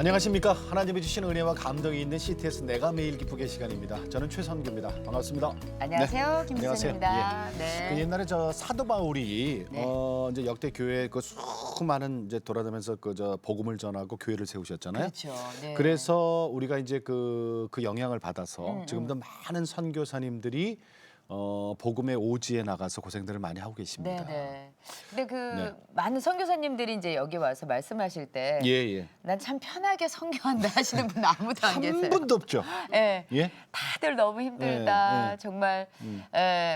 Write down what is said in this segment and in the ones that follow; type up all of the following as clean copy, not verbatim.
안녕하십니까. 하나님이 주신 은혜와 감동이 있는 CTS 내가 매일 기쁘게 시간입니다. 저는 최선규입니다. 반갑습니다. 안녕하세요. 네. 김수선입니다. 예. 네. 그 옛날에 저 사도 바울이 네. 이제 역대 교회 그 수많은 이제 돌아다니면서 그 저 복음을 전하고 교회를 세우셨잖아요. 그렇죠. 네. 그래서 우리가 이제 그 영향을 받아서 지금도 많은 선교사님들이 복음의 오지에 나가서 고생들을 많이 하고 계십니다. 네. 근데 그 네. 많은 선교사님들이 이제 여기 와서 말씀하실 때 예. 난 참 편하게 선교한다 하시는 분 아무도 안 계세요. 한 분도 없죠. 예. 예. 다들 너무 힘들다. 예. 정말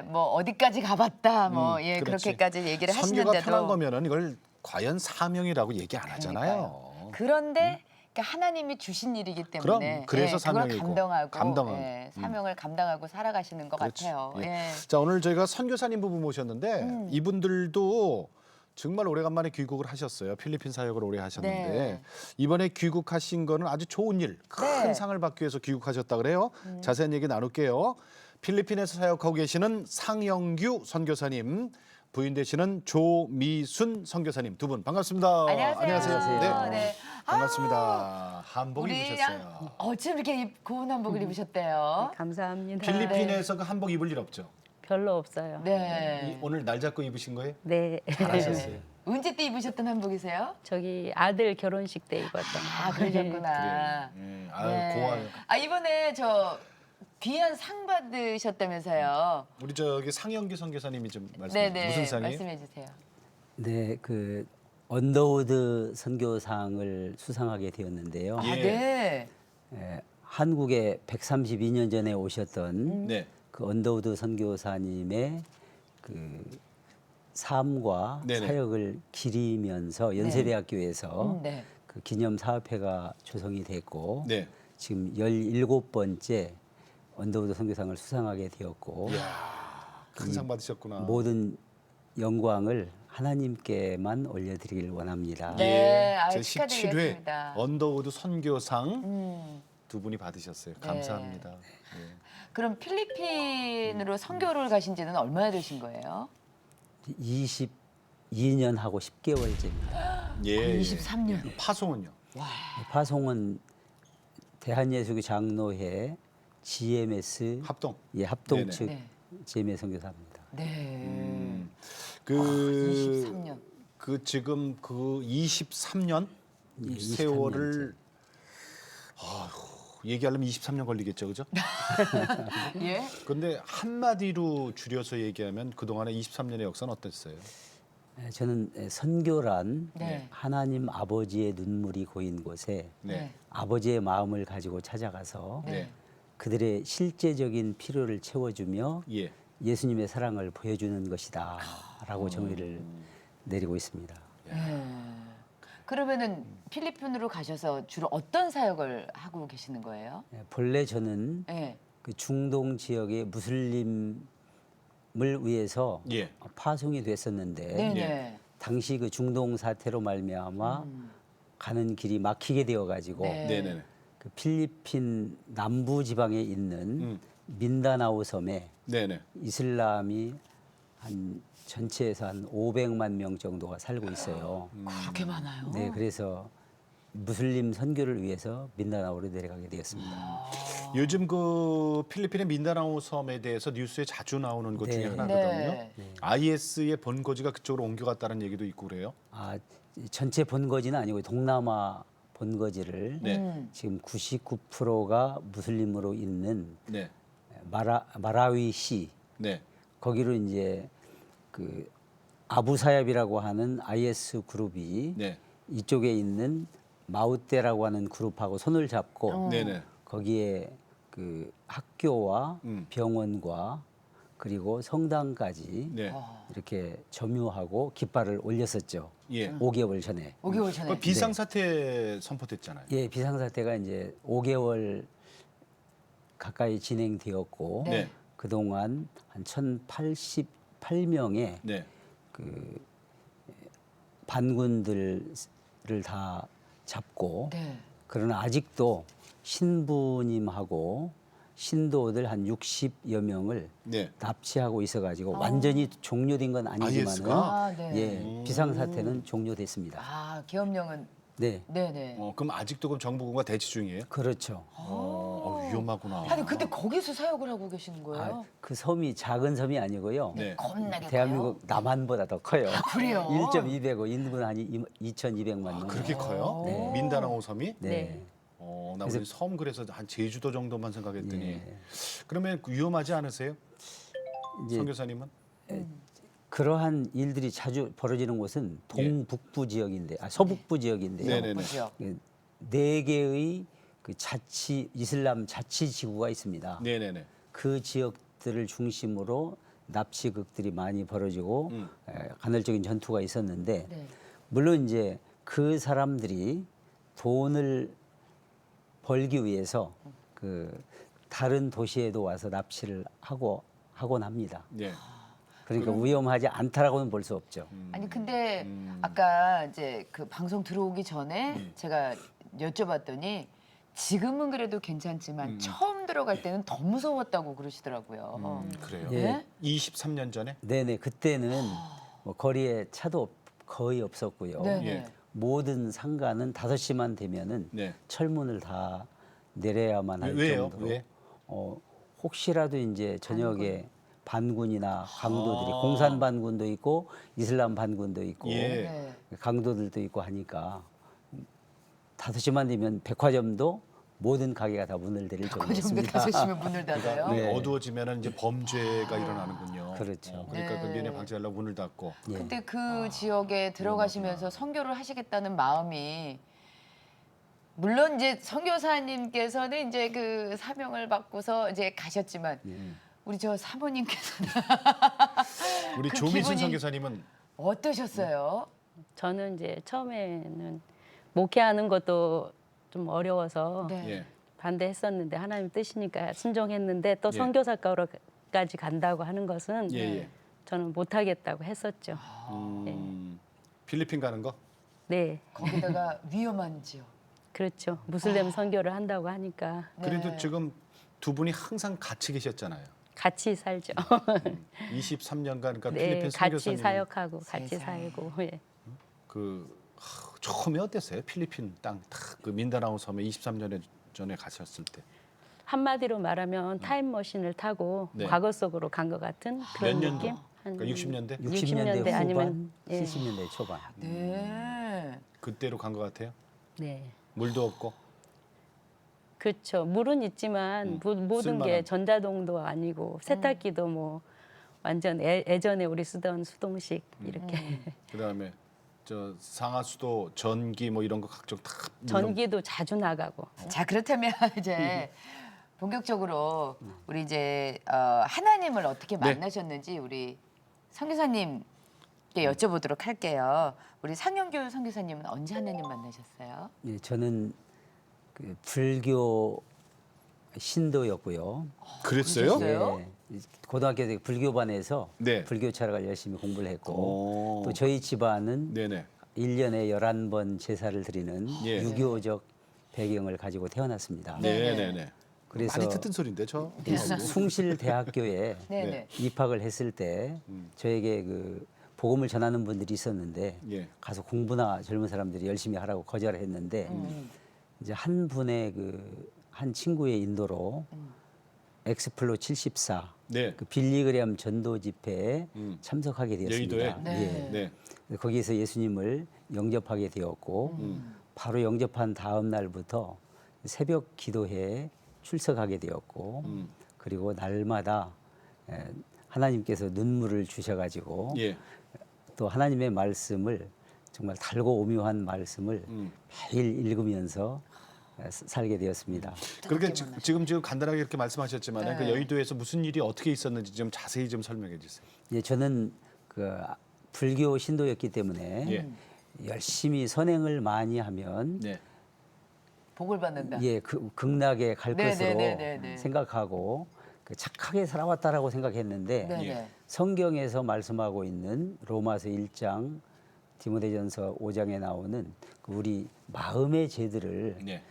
뭐 어디까지 가봤다. 뭐 그렇지. 그렇게까지 얘기를 선교가 하시는데도 편한 거면은 이걸 과연 사명이라고 얘기 안 하잖아요. 그런데 그러니까 하나님이 주신 일이기 때문에 그럼, 그래서 그걸 사명이고, 감당하고 감당하고. 사명을 감당하고 살아가시는 것 그렇지. 같아요. 예. 예. 자, 오늘 저희가 선교사님 부부 모셨는데 이분들도 정말 오래간만에 귀국을 하셨어요. 필리핀 사역을 오래 하셨는데 네. 이번에 귀국하신 거는 아주 좋은 일, 큰 네. 상을 받기 위해서 귀국하셨다 그래요. 자세한 얘기 나눌게요. 필리핀에서 사역하고 계시는 상영규 선교사님, 부인 되시는 조미순 선교사님 두 분 반갑습니다. 안녕하세요. 네. 네. 반갑습니다. 한복 우리 입으셨어요. 어쩜 이렇게 고운 한복을 입으셨대요? 감사합니다. 필리핀에서 그 한복 입을 일 없죠? 별로 없어요. 네. 오늘 날 잡고 입으신 거예요? 네. 잘하셨어요. 언제 때 입으셨던 한복이세요? 저기 아들 결혼식 때 입었던. 아, 그러셨구나. 예. 아유, 네. 고마워요. 아, 이번에 저 귀한 상 받으셨다면서요? 우리 저기 상영규 선교사님이 좀 말씀해 주세요. 무슨 상이에요? 말씀해 주세요. 네, 그 언더우드 선교상을 수상하게 되었는데요. 아, 예. 네. 한국에 132년 전에 오셨던 네. 그 언더우드 선교사님의 그 삶과 네네. 사역을 기리면서 연세대학교에서 네. 그 기념 사업회가 조성이 됐고 네. 지금 17번째 언더우드 선교상을 수상하게 되었고 큰 상 받으셨구나. 모든 영광을 하나님께만 올려드리길 원합니다. 네. 아유, 제 축하드리겠습니다. 17회 언더우드 선교상 음. 두 분이 받으셨어요. 감사합니다. 예. 그럼 필리핀으로 선교를 가신 지는 얼마나 되신 거예요? 22년 하고 10개월째입니다. 예. 23년. 파송은요? 파송은 대한예수교 장로회 GMS 합동. 예, 합동 네네. 측 네. GMS 선교사입니다. 네. 그 23년. 그 지금 그 23년 예, 세월을 얘기하려면 23년 걸리겠죠, 그죠? 예? 근데 한마디로 줄여서 얘기하면 그동안의 23년의 역사는 어땠어요? 저는 선교란 네. 하나님 아버지의 눈물이 고인 곳에 네. 아버지의 마음을 가지고 찾아가서 네. 그들의 실제적인 필요를 채워주며 예. 예수님의 사랑을 보여주는 것이다라고 정의를 내리고 있습니다. 네. 그러면은 필리핀으로 가셔서 주로 어떤 사역을 하고 계시는 거예요? 본래 저는 네. 그 중동 지역의 무슬림을 위해서 예. 파송이 됐었는데 네네. 당시 그 중동 사태로 말미암아 가는 길이 막히게 되어가지고 네. 네네. 그 필리핀 남부 지방에 있는 민다나오 섬에 네네. 이슬람이 한 전체에서 한 500만 명 정도가 살고 있어요. 그렇게 많아요. 네, 그래서 무슬림 선교를 위해서 민다나오로 내려가게 되었습니다. 요즘 그 필리핀의 민다나오 섬에 대해서 뉴스에 자주 나오는 것 중에 네. 하나거든요. 네. IS의 본거지가 그쪽으로 옮겨갔다는 얘기도 있고 그래요. 아, 전체 본거지는 아니고 동남아 본거지를 네. 지금 99%가 무슬림으로 있는 네. 마라위시 네. 거기로 이제 그 아부사яб이라고 하는 IS 그룹이 네. 이쪽에 있는 마우떼라고 하는 그룹하고 손을 잡고 네네. 거기에 그 학교와 음. 병원과 그리고 성당까지 네. 이렇게 점유하고 깃발을 올렸었죠. 예. 5개월 전에. 5개월 전에. 그 비상사태 선포됐잖아요. 예, 비상사태가 이제 5개월 가까이 진행되었고 네. 그동안 한 1,088명의 네. 그 반군들을 다 잡고 네. 그러나 아직도 신부님하고 신도들 한 60여 명을 네. 납치하고 있어가지고 완전히 종료된 건 아니지만은 IS가? 아, 네. 예, 비상사태는 종료됐습니다. 아, 계엄령은 네, 네네. 그럼 아직도 그럼 정부군과 대치 중이에요? 그렇죠. 위험하구나. 아니 근데 거기서 사역을 하고 계시는 거예요? 그 섬이 작은 섬이 아니고요. 네. 겁나게 대한민국 남한보다 더 커요. 그래요? 1.2배고 인구는 한 2,200만 명. 그렇게 커요? 네. 민다나오 섬이? 네. 나 우리 섬 그래서 한 제주도 정도만 생각했더니 예. 그러면 위험하지 않으세요? 이제 선교사님은? 그러한 일들이 자주 벌어지는 곳은 동북부 지역인데, 서북부 지역인데요. 네네네. 보죠. 네 개의 그 이슬람 자치 지구가 있습니다. 네네네. 그 지역들을 중심으로 납치극들이 많이 벌어지고 간헐적인 전투가 있었는데 네. 물론 이제 그 사람들이 돈을 벌기 위해서 그 다른 도시에도 와서 납치를 하곤 합니다. 네. 그러니까 위험하지 않다라고는 볼 수 없죠. 아니 근데 아까 이제 그 방송 들어오기 전에 제가 여쭤봤더니 지금은 그래도 괜찮지만 처음 들어갈 때는 더 무서웠다고 그러시더라고요. 그래요. 네? 23년 전에? 네네, 그때는 뭐 거리에 차도 거의 없었고요. 네네. 예. 모든 상가는 5시만 되면은 네. 철문을 다 내려야만 할 왜요? 정도로 왜? 혹시라도 이제 저녁에 반군이나 강도들이 공산 반군도 있고 이슬람 반군도 있고 예. 네. 강도들도 있고 하니까 5시만 되면 백화점도 모든 가게가 다 문을 닫을 그 정도 정도였습니다. 5시면 문을 닫아요? 네. 어두워지면 이제 범죄가 일어나는군요. 그렇죠. 그러니까 그 네. 미연에 방지하려고 문을 닫고. 예. 근데 그 지역에 들어가시면서 선교를 하시겠다는 마음이 물론 이제 선교사님께서는 이제 그 사명을 받고서 이제 가셨지만 우리 저 사모님께서는 우리 그 조미순 기분이- 선교사님은 어떠셨어요? 저는 이제 처음에는 목회하는 것도 좀 어려워서 네. 예. 반대했었는데 하나님 뜻이니까 순종했는데 또 예. 선교사과로까지 간다고 하는 것은 예, 예. 저는 못하겠다고 했었죠. 필리핀 가는 거? 네, 거기다가 위험한 지역. 그렇죠. 무슬림 선교를 한다고 하니까 그래도 네. 지금 두 분이 항상 같이 계셨잖아요. 같이 살죠. 23년간 그러니까 네, 필리핀 같이 선교사님 사역하고 같이 세상에. 살고. 예. 처음에 어땠어요? 필리핀 땅 딱 그 민다나오 섬에 23년 전에 가셨을 때. 한마디로 말하면 타임머신을 타고 네. 과거 속으로 간 것 같은 그런 몇 년도? 느낌? 한 그러니까 60년대? 60년대 후반, 아니면, 예. 70년대 초반. 네. 그때로 간 것 같아요. 네. 물도 없고. 그렇죠. 물은 있지만 모든 쓸만한. 게 전자동도 아니고 세탁기도 뭐 완전 예전에 우리 쓰던 수동식 이렇게 그다음에 저 상하수도 전기 뭐 이런 거 각종 다 물론- 전기도 자주 나가고 자 그렇다면 이제 본격적으로 우리 이제 하나님을 어떻게 네. 만나셨는지 우리 선교사님께 여쭤보도록 할게요. 우리 상영교 선교사님은 언제 하나님 만나셨어요? 예, 저는 그 불교 신도였고요. 그랬어요? 그러셨어요? 예, 고등학교 때 불교반에서 네. 불교 철학을 열심히 공부를 했고 오. 또 저희 집안은 네네. 1년에 11번 제사를 드리는 예. 유교적 배경을 가지고 태어났습니다. 네네네. 그래서 많이 듣던 소리인데 저. 숭실대학교에 네네. 입학을 했을 때 저에게 그 복음을 전하는 분들이 있었는데 예. 가서 공부나 젊은 사람들이 열심히 하라고 거절을 했는데 이제 한 분의 그 한 친구의 인도로 엑스플로 74 네. 그 빌리그램 전도 집회에 참석하게 되었습니다. 여의도에? 네. 네. 예. 거기에서 예수님을 영접하게 되었고 바로 영접한 다음 날부터 새벽 기도회에 출석하게 되었고 그리고 날마다 하나님께서 눈물을 주셔가지고 예. 또 하나님의 말씀을 정말 달고 오묘한 말씀을 매일 읽으면서 살게 되었습니다. 그렇게 지금 간단하게 이렇게 말씀하셨지만 네. 그 여의도에서 무슨 일이 어떻게 있었는지 좀 자세히 좀 설명해 주세요. 예, 저는 그 불교 신도였기 때문에 예. 열심히 선행을 많이 하면 네. 복을 받는다. 예, 극락에 갈 네, 것으로 네, 네, 네. 생각하고 그 착하게 살아왔다라고 생각했는데 네. 예. 네. 성경에서 말씀하고 있는 로마서 1장, 디모데전서 5장에 나오는 그 우리 마음의 죄들을 네.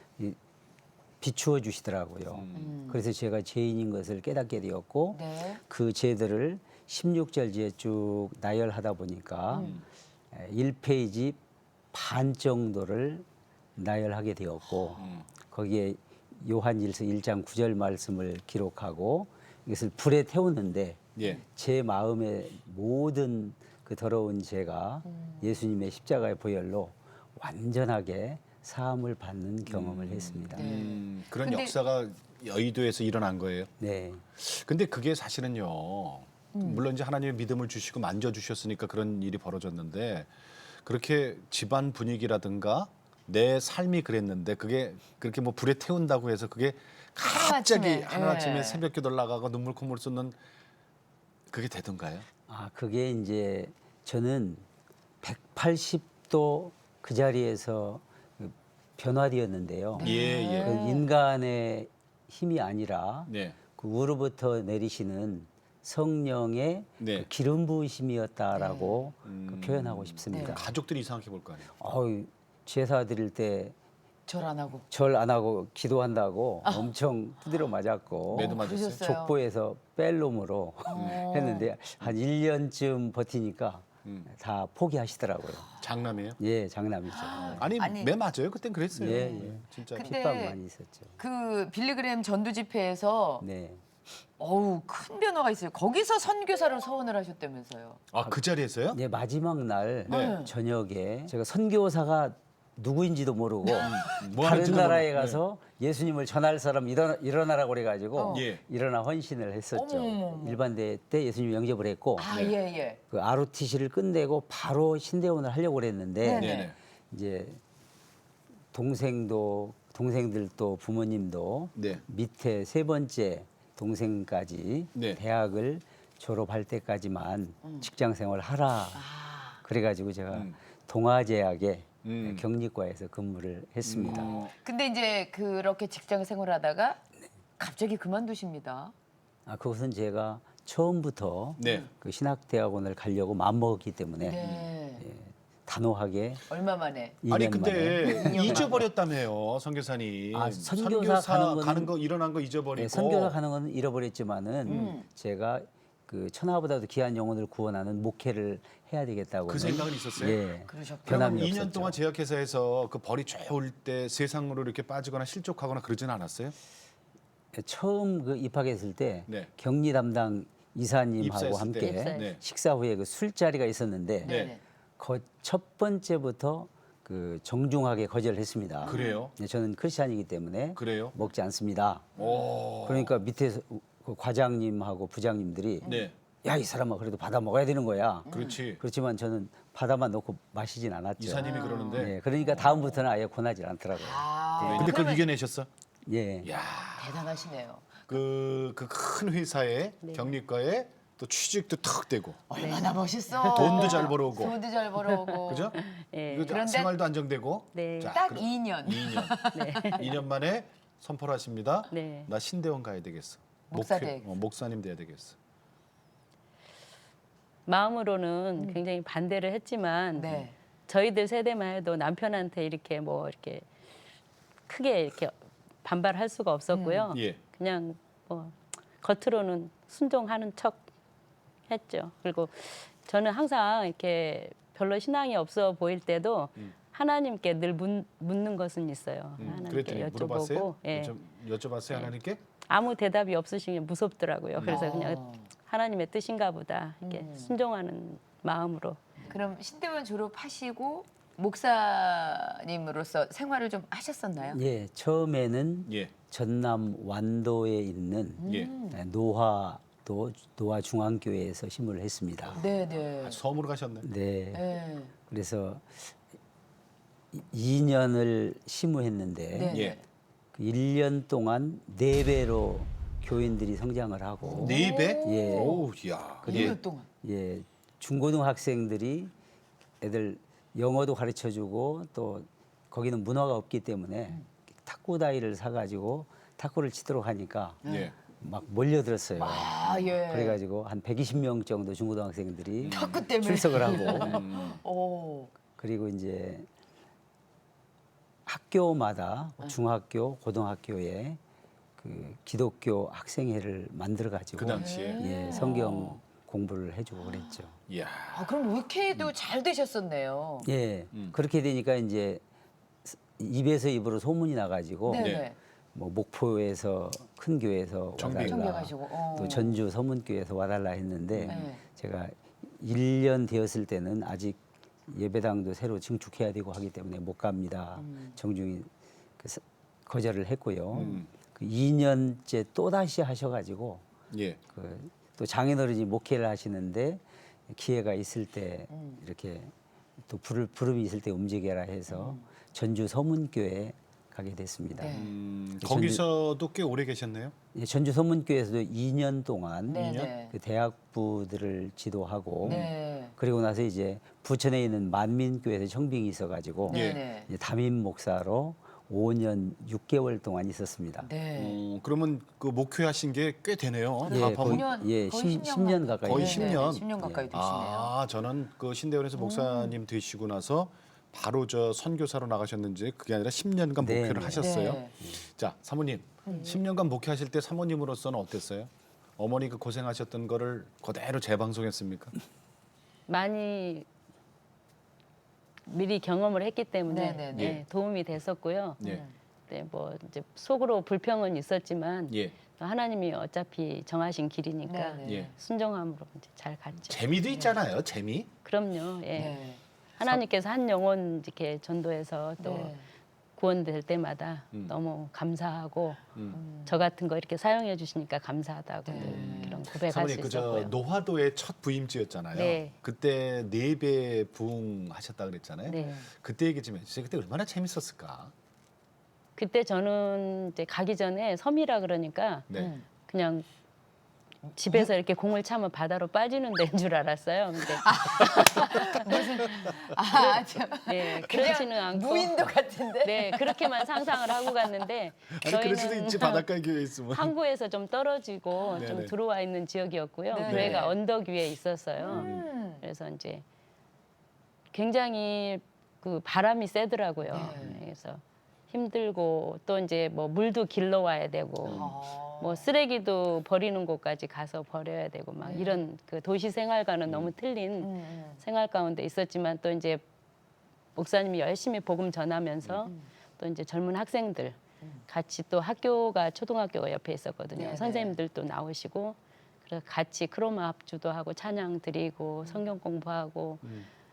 비추어 주시더라고요. 그래서 제가 죄인인 것을 깨닫게 되었고 네. 그 죄들을 16절지에 쭉 나열하다 보니까 1페이지 반 정도를 나열하게 되었고 거기에 요한일서 1장 9절 말씀을 기록하고 이것을 불에 태우는데 예. 제 마음의 모든 그 더러운 죄가 예수님의 십자가의 보혈로 완전하게 사함을 받는 경험을 했습니다. 그런 근데- 역사가 여의도에서 일어난 거예요. 네. 근데 그게 사실은요. 물론 이제 하나님의 믿음을 주시고 만져 주셨으니까 그런 일이 벌어졌는데 그렇게 집안 분위기라든가 내 삶이 그랬는데 그게 그렇게 뭐 불에 태운다고 해서 그게 갑자기 하루아침에, 하루아침에 예. 새벽 기도를 나가고 눈물 콧물 쏟는 그게 되던가요? 아, 그게 이제 저는 180도 그 자리에서 그 변화되었는데요. 예, 예. 그 인간의 힘이 아니라 네. 그 위로부터 내리시는 성령의 네. 그 기름 부으심이었다라고 그 표현하고 싶습니다. 가족들이 이상하게 볼 거 아니에요. 어이, 제사 드릴 때 절 안 하고. 절 안 하고 기도한다고 엄청 두드려 맞았고 매도 맞았어요? 그러셨어요? 족보에서 뺄 놈으로 했는데 한 1년쯤 버티니까 다 포기하시더라고요. 장남이에요? 예, 장남이죠. 아니, 아니. 매 맞아요. 그땐 그랬어요. 예, 예. 진짜. 근데- 핍박 많이 있었죠. 그 빌리그램 전도 집회에서 네. 어우 큰 변화가 있어요. 거기서 선교사를 서원을 하셨다면서요. 아, 그 자리에서요? 네, 마지막 날 네. 저녁에 제가 선교사가 누구인지도 모르고 뭐 다른 하는지도 나라에 모르고. 가서 예수님을 전할 사람 일어나라고 그래가지고 예. 일어나 헌신을 했었죠. 어머머머. 일반대 때 예수님 영접을 했고 아 예예. 그 ROTC를 끝내고 바로 신대원을 하려고 그랬는데 네네. 네네. 이제 동생들도 부모님도 네. 밑에 세 번째 동생까지 네. 대학을 졸업할 때까지만 직장 생활 하라. 그래가지고 제가 동아제약의 격리과에서 근무를 했습니다. 근데 이제 그렇게 직장 생활하다가 갑자기 그만두십니다. 아, 그것은 제가 처음부터 네. 그 신학대학원을 가려고 마음먹었기 때문에 네. 단호하게 얼마 만에? 2년 아니 만에 근데 잊어버렸다며요, 선교사님. 아, 선교사 가는 거 일어난 거 잊어버리고. 네, 선교사 가는 건 잃어버렸지만은 제가 그 천하보다도 귀한 영혼을 구원하는 목회를 해야 되겠다고 그 생각은 있었어요? 예, 그러셨구나. 변함이 2년 없었죠. 동안 제약회사에서 그 벌이 좋을 때 세상으로 이렇게 빠지거나 실족하거나 그러진 않았어요? 처음 그 입학했을 때 네. 격리 담당 이사님하고 입사했을 함께 때. 입사했을 네. 식사 후에 그 술자리가 있었는데 네. 그 첫 번째부터 그 정중하게 거절했습니다. 그래요? 네, 저는 크리스찬이기 때문에 그래요? 먹지 않습니다. 오. 그러니까 밑에서 그 과장님하고 부장님들이 네. 야, 이 사람아 그래도 받아 먹어야 되는 거야. 그렇지. 그렇지만 저는 받아만 놓고 마시진 않았죠. 이사님이 그러는데. 네, 그러니까 다음부터는 아예 권하지 않더라고요. 근데 그걸 그러면 이겨내셨어? 예. 야, 대단하시네요. 그 큰 회사에 네. 격리과에 또 취직도 탁 되고 얼마나 멋있어. 돈도 잘 벌어오고. 돈도 잘 벌어오고. 그죠? 예. 이거 그런데- 생활도 안정되고. 네. 딱 그럼 2년. 2년. 네. 2년 만에 선포를 하십니다. 네. 나 신대원 가야 되겠어. 목사 목회- 돼야겠어. 목사님 돼야 되겠어. 마음으로는 굉장히 반대를 했지만 네. 저희들 세대만 해도 남편한테 이렇게 뭐 이렇게 크게 이렇게 반발할 수가 없었고요. 예. 그냥 뭐 겉으로는 순종하는 척 했죠. 그리고 저는 항상 이렇게 별로 신앙이 없어 보일 때도 하나님께 늘 묻는 것은 있어요. 하나님께 그랬더니 물어봤어요? 여쭤보고 예. 여쭤봤어요 하나님께? 아무 대답이 없으시면 무섭더라고요. 그래서 어. 그냥 하나님의 뜻인가 보다 이렇게 순종하는 마음으로. 그럼 신대원 졸업하시고 목사님으로서 생활을 좀 하셨었나요? 예, 처음에는 예. 전남 완도에 있는 예. 노화 중앙교회에서 심부를 했습니다. 네네. 아주 섬으로 가셨네. 네. 네. 그래서 2년을 심우했는데 네. 예. 그 1년 동안 4배로 교인들이 성장을 하고 4배? 예. 오우, 야. 1년 동안. 예, 중고등학생들이 애들 영어도 가르쳐 주고 또 거기는 문화가 없기 때문에 탁구 다이를 사가지고 탁구를 치도록 하니까 예. 막 몰려들었어요. 아 예. 그래가지고 한 120명 정도 중고등학생들이 탁구 때문에. 출석을 하고 오. 그리고 이제 학교마다 중학교, 고등학교에 그 기독교 학생회를 만들어 가지고 그 당시에. 예, 성경 공부를 해주고 그랬죠. 이야. 아, 그럼 의회도 잘 되셨었네요. 예, 그렇게 되니까 이제 입에서 입으로 소문이 나가지고 네. 네. 네. 뭐 목포에서 큰 교회에서 정비. 정비 와달라, 가시고. 또 전주 서문교에서 와달라 했는데 네. 제가 1년 되었을 때는 아직 예배당도 새로 증축해야 되고 하기 때문에 못 갑니다. 정중히 거절을 했고요. 그 2년째 또 다시 하셔가지고 예. 또 장인어른이 목회를 하시는데 기회가 있을 때 이렇게 또 부름이 있을 때 움직여라 해서 전주 서문교에 가게 됐습니다. 네. 거기서도 꽤 오래 계셨네요. 예, 전주 서문교에서도 2년 동안 네. 2년? 네. 그 대학부들을 지도하고 네. 그리고 나서 이제 부천에 있는 만민교회에서 청빙이 있어가지고 예. 네. 이제 담임 목사로 5년 6개월 동안 있었습니다. 네. 그러면 그 목회하신 게 꽤 되네요. 예, 다 거의- 포함하면. 예, 거의 10년 가까이 거의 됐네요. 10년. 10년 가까이 되시네요. 아, 저는 그 신대원에서 목사님 되시고 나서 바로 저 선교사로 나가셨는지 그게 아니라 10년간 네, 목회를 네. 하셨어요. 네. 자, 사모님. 10년간 목회하실 때 사모님으로서는 어땠어요? 어머니가 고생하셨던 거를 그대로 재방송했습니까? 많이 미리 경험을 했기 때문에 네, 네, 예, 도움이 됐었고요. 예. 네, 뭐 이제 속으로 불평은 있었지만 예. 하나님이 어차피 정하신 길이니까 네, 네. 예. 순종함으로 이제 잘 갔죠. 재미도 있잖아요. 재미. 그럼요. 예. 네. 하나님께서 한 영혼 이렇게 전도해서 또 네. 구원될 때마다 너무 감사하고 음. 저 같은 거 이렇게 사용해 주시니까 감사하다고 네. 늘 그런 고백할 수 사모님 그저 있었고요. 노화도의 첫 부임지였잖아요. 네. 그때 4배 부흥하셨다 그랬잖아요. 네. 그때 얘기 좀 해주세요. 그때 얼마나 재밌었을까? 그때 저는 이제 가기 전에 섬이라 그러니까 네. 그냥 집에서 이렇게 공을 차면 바다로 빠지는 데인 줄 알았어요. 근데 아, 저 네, 그렇지는 그냥 않고 무인도 같은데. 네, 그렇게만 상상을 하고 갔는데 아니 그럴 수도 저희는 있지 바닷가에 교회 있으면. 항구에서 좀 떨어지고 네네. 좀 들어와 있는 지역이었고요. 네네. 교회가 언덕 위에 있었어요. 그래서 이제 굉장히 그 바람이 세더라고요. 네. 그래서 힘들고 또 이제 뭐 물도 길러 와야 되고 아. 뭐 쓰레기도 버리는 곳까지 가서 버려야 되고 막 이런 그 도시 생활과는 너무 틀린 생활 가운데 있었지만 또 이제 목사님이 열심히 복음 전하면서 또 이제 젊은 학생들 같이 또 학교가 초등학교가 옆에 있었거든요. 네네. 선생님들도 나오시고 그래서 같이 크로마 합주도 하고 찬양 드리고 성경 공부하고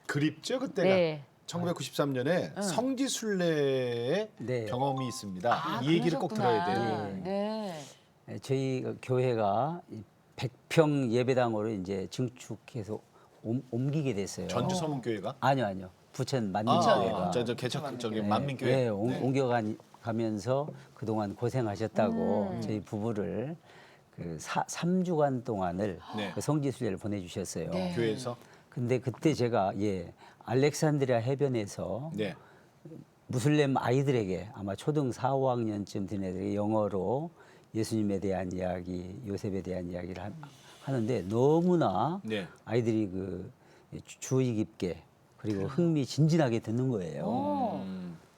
그립죠 그때가. 네. 1993년에 성지순례의 네. 경험이 있습니다. 아, 이 얘기를 꼭 그러셨구나. 들어야 돼요. 네. 네, 저희 교회가 100평 예배당으로 이제 증축해서 옮기게 됐어요. 전주 서문교회가. 아니요. 부천 만민교회가 저 개척 저기 네, 만민교회. 네, 옮겨가면서 그동안 고생하셨다고 저희 부부를 그 3주간 동안을 네. 그 성지순례를 보내주셨어요. 네. 교회에서. 근데 그때 제가 알렉산드리아 해변에서 네. 무슬림 아이들에게 아마 초등 4, 5학년쯤 된 애들에게 영어로 예수님에 대한 이야기, 요셉에 대한 이야기를 하는데 너무나 네. 아이들이 그 주의 깊게 그리고 흥미진진하게 듣는 거예요.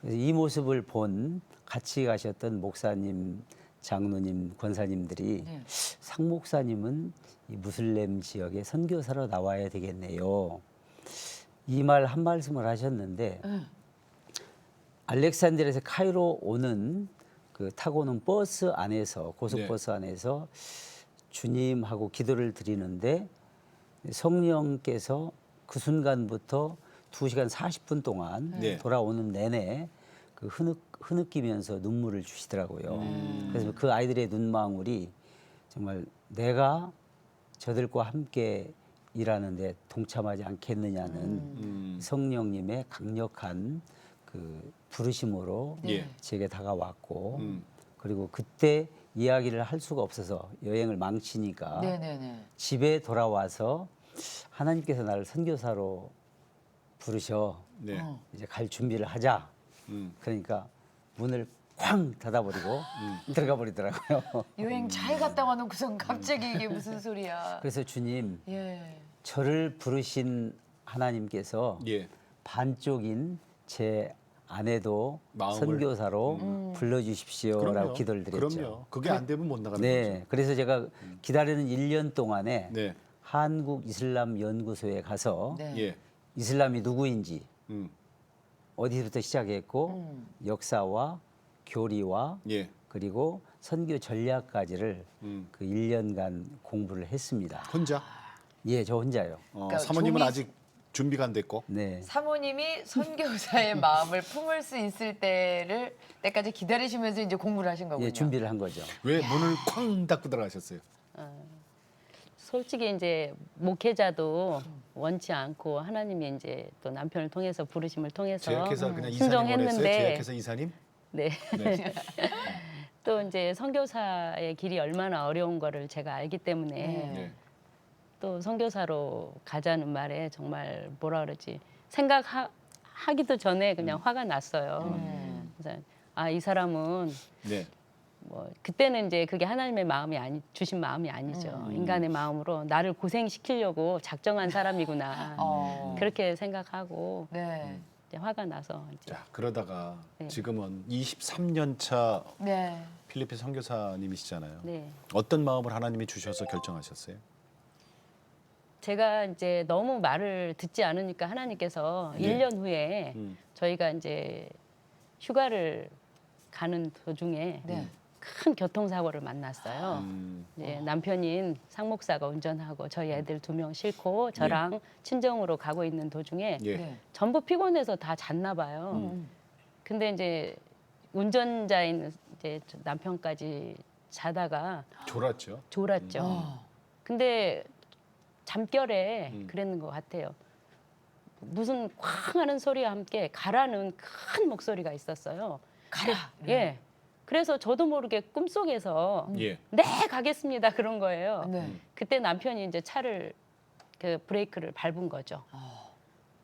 그래서 이 모습을 본 같이 가셨던 목사님, 장로님, 권사님들이 네. 상 목사님은 이 무슬림 지역의 선교사로 나와야 되겠네요. 이 말 한 말씀을 하셨는데 알렉산드리아에서 카이로 오는 그 타고 오는 버스 안에서 고속버스 안에서 주님하고 기도를 드리는데 성령께서 그 순간부터 2시간 40분 동안 네. 돌아오는 내내 그 흐느끼면서 눈물을 주시더라고요. 그래서 그 아이들의 눈망울이 정말 내가 저들과 함께 일하는데 동참하지 않겠느냐는 성령님의 강력한 그 부르심으로 예. 제게 다가왔고 그리고 그때 이야기를 할 수가 없어서 여행을 망치니까 네네네. 집에 돌아와서 하나님께서 나를 선교사로 부르셔 네. 이제 갈 준비를 하자. 그러니까 문을 쾅 닫아버리고 들어가 버리더라고요. 여행 잘 갔다 와놓고선 갑자기 이게 무슨 소리야. 그래서 주님 예. 저를 부르신 하나님께서 예. 반쪽인 제 아내도 마음을. 선교사로 불러주십시오라고 기도를 드렸죠. 그럼요. 그게 안 되면 못 나가는 네, 거죠. 그래서 제가 기다리는 1년 동안에 네. 한국 이슬람 연구소에 가서 네. 예. 이슬람이 누구인지 음. 어디서부터 시작했고 역사와 교리와 예. 그리고 선교 전략까지를 그 1년간 공부를 했습니다. 혼자? 예, 저 혼자요. 그러니까 사모님은 종이- 아직 준비가 안 됐고. 네. 사모님이 선교사의 마음을 품을 수 있을 때까지 기다리시면서 이제 공부를 하신 거군요. 예, 준비를 한 거죠. 왜 문을 쾅 닫고 들어가셨어요? 솔직히 이제 목회자도 원치 않고 하나님이 이제 또 남편을 통해서 부르심을 통해서 제약회사 그냥 이사님 원했어요? 순종했는데 제약회사 이사님? 네. 네. 또 이제 선교사의 길이 얼마나 어려운 거를 제가 알기 때문에 네. 또 선교사로 가자는 말에 정말 뭐라 그러지 생각하기도 전에 그냥 화가 났어요. 그래서 아, 이 사람은 네. 뭐 그때는 이제 그게 하나님의 마음이 주신 마음이 아니죠. 인간의 마음으로 나를 고생시키려고 작정한 사람이구나. 그렇게 생각하고 네. 이제 화가 나서 이제 자, 그러다가 네. 지금은 23년 차 네. 필리핀 선교사님이시잖아요. 네. 어떤 마음을 하나님이 주셔서 결정하셨어요? 제가 이제 너무 말을 듣지 않으니까 하나님께서 네. 1년 후에 저희가 이제 휴가를 가는 도중에 네. 큰 교통사고를 만났어요. 음, 이제 남편인 상 목사가 운전하고 저희 애들 2명 싣고 저랑 친정으로 가고 있는 도중에 예. 네. 전부 피곤해서 다 잤나 봐요. 근데 이제 운전자인 이제 저 남편까지 자다가 졸았죠. 졸았죠. 근데 잠결에 그랬는 것 같아요. 무슨 쾅 하는 소리와 함께 가라는 큰 목소리가 있었어요. 가라. 예. 그래서 저도 모르게 꿈속에서 예. 네 가겠습니다 그런 거예요. 네. 그때 남편이 이제 차를 그 브레이크를 밟은 거죠.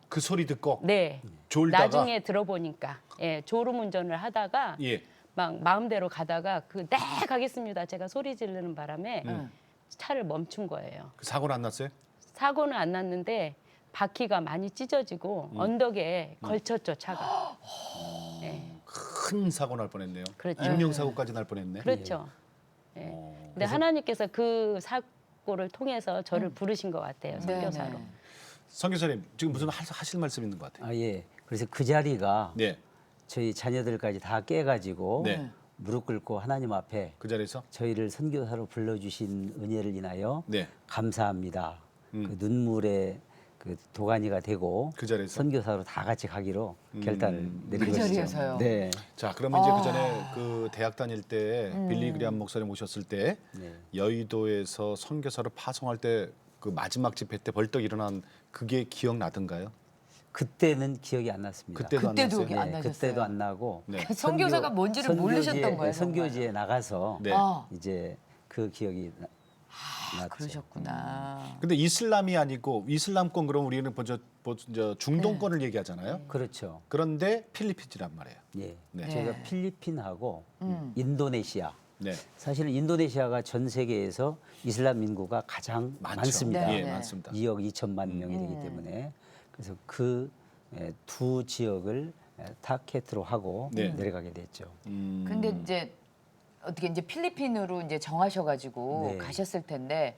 그 소리 듣고 네. 졸다가 나중에 들어보니까 예, 졸음 운전을 하다가 예. 막 마음대로 가다가 그 네 가겠습니다 제가 소리 지르는 바람에 차를 멈춘 거예요. 그 사고는 안 났어요? 사고는 안 났는데 바퀴가 많이 찢어지고 언덕에 걸쳤죠 차가. 네. 큰 사고 날 뻔했네요. 그렇죠. 인명 사고까지 날 뻔했네. 그렇죠. 예. 어. 근데 하나님께서 그 사고를 통해서 저를 부르신 것 같아요 선교사로. 네. 선교사님 지금 무슨 하실 말씀 있는 것 같아요. 아, 예. 그래서 그 자리가 네. 저희 자녀들까지 다 깨가지고 네. 무릎 꿇고 하나님 앞에 그 자리에서 저희를 선교사로 불러주신 은혜를 인하여 네. 감사합니다. 그 눈물의 그 도가니가 되고 그 자리에서 선교사로 다 같이 가기로 결단을 내린 그 것이죠. 자리에서요? 네. 자, 그러면 이제 그 전에 그 대학 다닐 때 빌리 그리암 목사님 오셨을 때 네. 여의도에서 선교사로 파송할 때 그 마지막 집회 때 벌떡 일어난 그게 기억나던가요? 그때는 기억이 안 났습니다. 그때도 안 그때도 났어요? 기억 안 네, 나셨어요? 그때도 안 나고 네. 선교사가 뭔지를 모르셨던 거예요, 정말. 선교지에 나가서 네. 아, 이제 그 기억이 났죠. 그러셨구나. 근데 이슬람이 아니고 이슬람권 그럼 우리는 먼저 중동권을 얘기하잖아요. 그렇죠. 그런데 필리핀이란 말이에요. 예. 네. 저희가 필리핀하고 인도네시아. 네. 사실은 인도네시아가 전 세계에서 이슬람 인구가 가장 많죠. 많습니다. 네, 예, 네. 많습니다. 2억 2천만 명이 되기 때문에 그래서 그 두 지역을 타켓으로 하고 네. 내려가게 됐죠. 근데 이제 어떻게 이제 필리핀으로 이제 정하셔가지고 네. 가셨을 텐데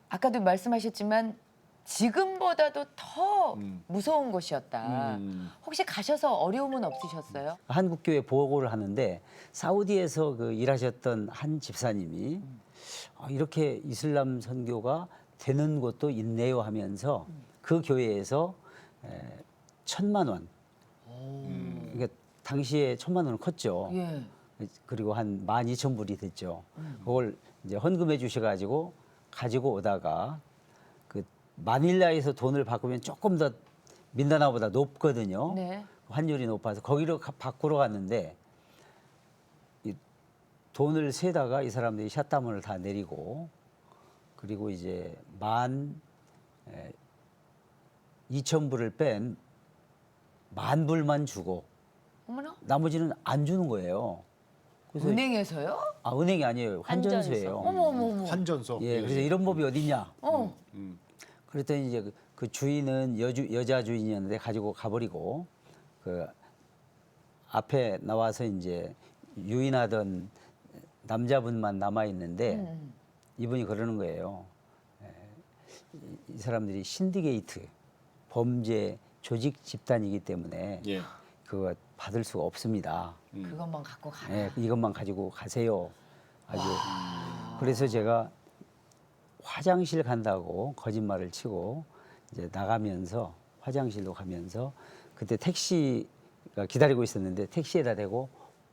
아까도 말씀하셨지만 지금보다도 더 무서운 곳이었다. 혹시 가셔서 어려움은 없으셨어요? 한국 교회 보고를 하는데 사우디에서 그 일하셨던 한 집사님이 이렇게 이슬람 선교가 되는 곳도 있네요 하면서 그 교회에서 1,000만 원. 그러니까 당시에 1,000만 원은 컸죠. 예. 그리고 한 12,000불이 됐죠. 그걸 이제 헌금해 주셔가지고 가지고 오다가 그 마닐라에서 돈을 바꾸면 조금 더 민다나보다 높거든요. 네. 환율이 높아서 거기로 바꾸러 갔는데 이 돈을 세다가 이 사람들이 샷다문을 다 내리고 그리고 이제 12,000불을 뺀 10,000불만 주고 어머나. 나머지는 안 주는 거예요. 그래서 은행에서요? 은행이 아니에요. 환전소예요. 어머 어머 어머. 환전소. 예, 그래서 이런 법이 어딨냐? 어. 그랬더니 이제 그 주인은 여자 주인이었는데 가지고 가버리고 그 앞에 나와서 이제 유인하던 남자분만 남아 있는데 이분이 그러는 거예요. 이 사람들이 신디게이트 범죄 조직 집단이기 때문에 예. 그거 받을 수가 없습니다. 그것만 갖고 가라. 예, 이것만 가지고 가세요. 아주. 그래서 제가 화장실 간다고 거짓말을 치고 이제 나가면서 화장실로 가면서 그때 택시가 기다리고 있었는데 택시에다 대고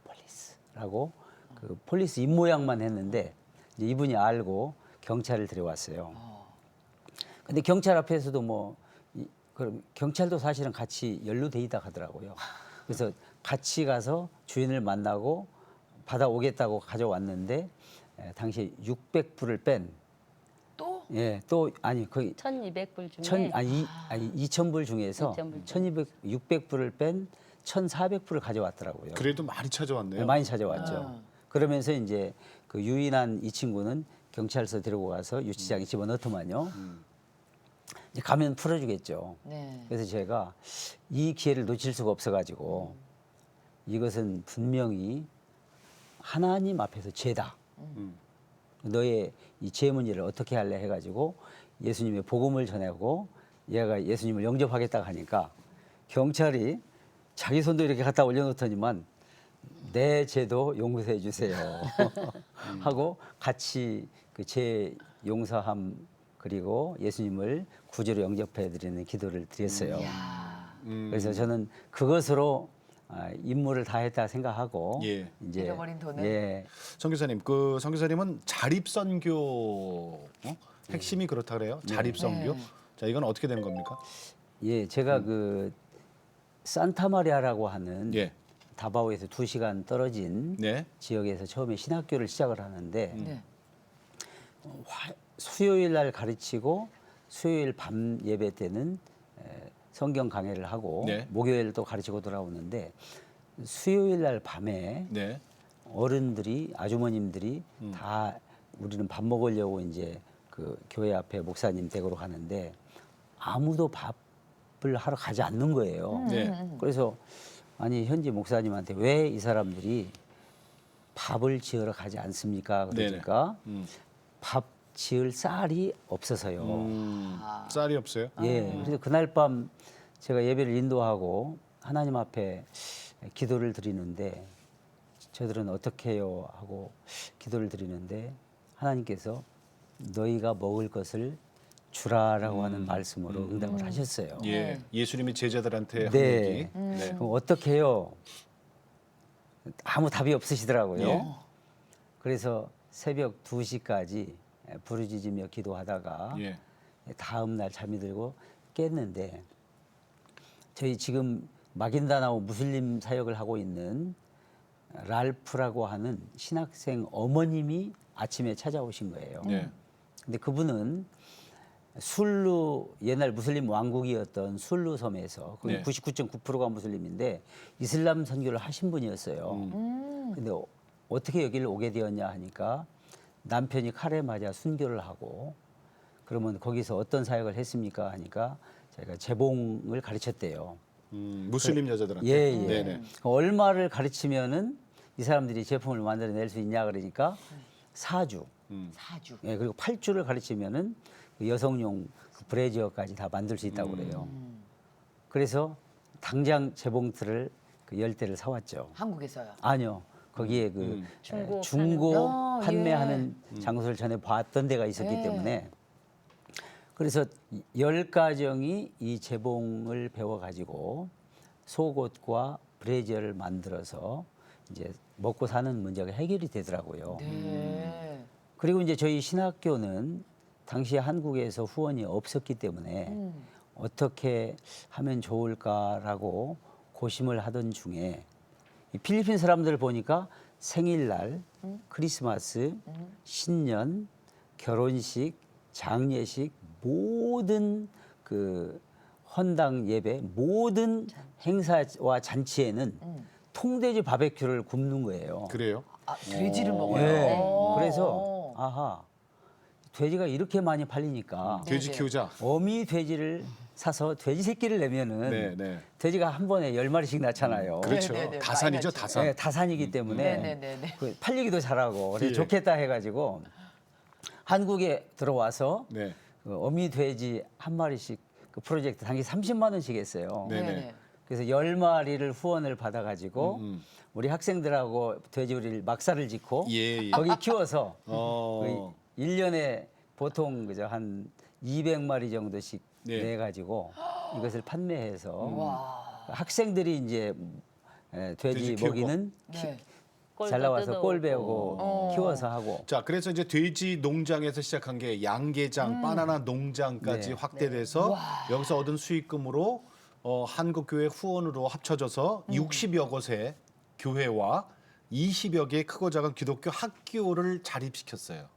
폴리스라고 그 폴리스 입 모양만 했는데 이제 이분이 알고 경찰을 데려왔어요. 근데 경찰 앞에서도 그럼 경찰도 사실은 같이 연루돼 있다 하더라고요. 그래서 같이 가서 주인을 만나고 받아오겠다고 가져왔는데 당시에 600불을 뺀 또? 예, 또 아니 거의 1,200불 중에 2,000불 중에서 2,000불. 600불을 뺀 1,400불을 가져왔더라고요. 그래도 많이 찾아왔네요. 네, 많이 찾아왔죠. 그러면서 이제 그 유인한 이 친구는 경찰서 데리고 가서 유치장에 집어넣더만요. 이제 가면 풀어주겠죠. 네. 그래서 제가 이 기회를 놓칠 수가 없어가지고 이것은 분명히 하나님 앞에서 죄다. 너의 이 죄 문제를 어떻게 할래 해가지고 예수님의 복음을 전하고 얘가 예수님을 영접하겠다고 하니까 경찰이 자기 손도 이렇게 갖다 올려놓더니만 내 죄도 용서해 주세요 하고 같이 그 죄 용서함 그리고 예수님을 구주로 영접해 드리는 기도를 드렸어요. 그래서 저는 그것으로 임무를 다했다 생각하고 예. 이제 잃어버린 돈을? 예, 선교사님, 그 선교사님은 자립선교 핵심이 그렇다 그래요. 자립선교. 네. 자, 이건 어떻게 되는 겁니까? 예, 제가 그 산타마리아라고 하는 예. 다바오에서 2시간 떨어진 네. 지역에서 처음에 신학교를 시작을 하는데 네. 수요일 날 가르치고 수요일 밤 예배 때는 성경 강해를 하고 네. 목요일 또 가르치고 돌아오는데 수요일 날 밤에 네. 어른들이 아주머님들이 다 우리는 밥 먹으려고 이제 그 교회 앞에 목사님 댁으로 가는데 아무도 밥을 하러 가지 않는 거예요. 네. 그래서 아니 현지 목사님한테 왜 이 사람들이 밥을 지으러 가지 않습니까? 그러니까 밥 지을 쌀이 없어서요. 쌀이 없어요? 예. 그래서 그날 밤 제가 예배를 인도하고 하나님 앞에 기도를 드리는데 저들은 어떻게 해요? 하고 기도를 드리는데 하나님께서 너희가 먹을 것을 주라라고 하는 말씀으로 응답을 하셨어요. 예. 예수님이 제자들한테 한 네. 얘기. 네. 그럼 어떻게 해요? 아무 답이 없으시더라고요. 예. 그래서 새벽 2시까지 부르짖으며 기도하다가 예. 다음 날 잠이 들고 깼는데 저희 지금 마긴다나오 무슬림 사역을 하고 있는 랄프라고 하는 신학생 어머님이 아침에 찾아오신 거예요. 네. 근데 그분은 술루 옛날 무슬림 왕국이었던 술루 섬에서 거기 네. 99.9%가 무슬림인데 이슬람 선교를 하신 분이었어요. 근데 어떻게 여기를 오게 되었냐 하니까 남편이 칼에 맞아 순교를 하고 그러면 거기서 어떤 사역을 했습니까 하니까 저희가 재봉을 가르쳤대요. 무슬림 여자들한테. 예, 예. 네네. 얼마를 가르치면은 이 사람들이 제품을 만들어낼 수 있냐 그러니까 4주. 사주. 예, 그리고 8주를 가르치면은 그 여성용 그 브래지어까지 다 만들 수 있다고 그래요. 그래서 당장 재봉틀을 그 10대를 사왔죠. 한국에서요. 아니요. 거기에 그 중고 중고 파는. 판매하는 장소를 전에 봤던 데가 있었기 예. 때문에 그래서 10가정이 이 재봉을 배워가지고 속옷과 브래지어를 만들어서 이제 먹고 사는 문제가 해결이 되더라고요. 네. 그리고 이제 저희 신학교는 당시 한국에서 후원이 없었기 때문에 어떻게 하면 좋을까라고 고심을 하던 중에 이 필리핀 사람들을 보니까 생일날, 크리스마스, 신년, 결혼식, 장례식 모든 그 헌당 예배 모든 행사와 잔치에는 통돼지 바베큐를 굽는 거예요. 그래요? 아, 돼지를 먹어요. 예. 오. 그래서 아하 돼지가 이렇게 많이 팔리니까 돼지 키우자. 어미 돼지를 사서 돼지 새끼를 내면은 네, 네. 돼지가 한 번에 10마리씩 낳잖아요. 그렇죠. 네, 네, 다산이죠, 많이 낳죠. 다산. 네, 다산이기 때문에 네, 네, 네. 그 팔리기도 잘하고 그래서 예. 좋겠다 해가지고 한국에 들어와서 네. 그 어미 돼지 한 마리씩 그 프로젝트 당시 30만 원씩 했어요. 네네. 그래서 10마리를 후원을 받아가지고 음. 우리 학생들하고 돼지우리를 막사를 짓고 예. 거기 키워서 어. 1년에 보통 그저 한 200마리 정도씩 네. 내가지고 이것을 판매해서 와. 학생들이 이제 돼지 돼지 키우고. 먹이는 네. 꼴도 잘 나와서 뜯어오고. 꼴 배우고 키워서 하고 자, 그래서 이제 돼지 농장에서 시작한 게 양계장, 바나나 농장까지 네. 확대돼서 여기서 얻은 수익금으로 한국교회 후원으로 합쳐져서 60여 곳의 교회와 20여 개의 크고 작은 기독교 학교를 자립시켰어요.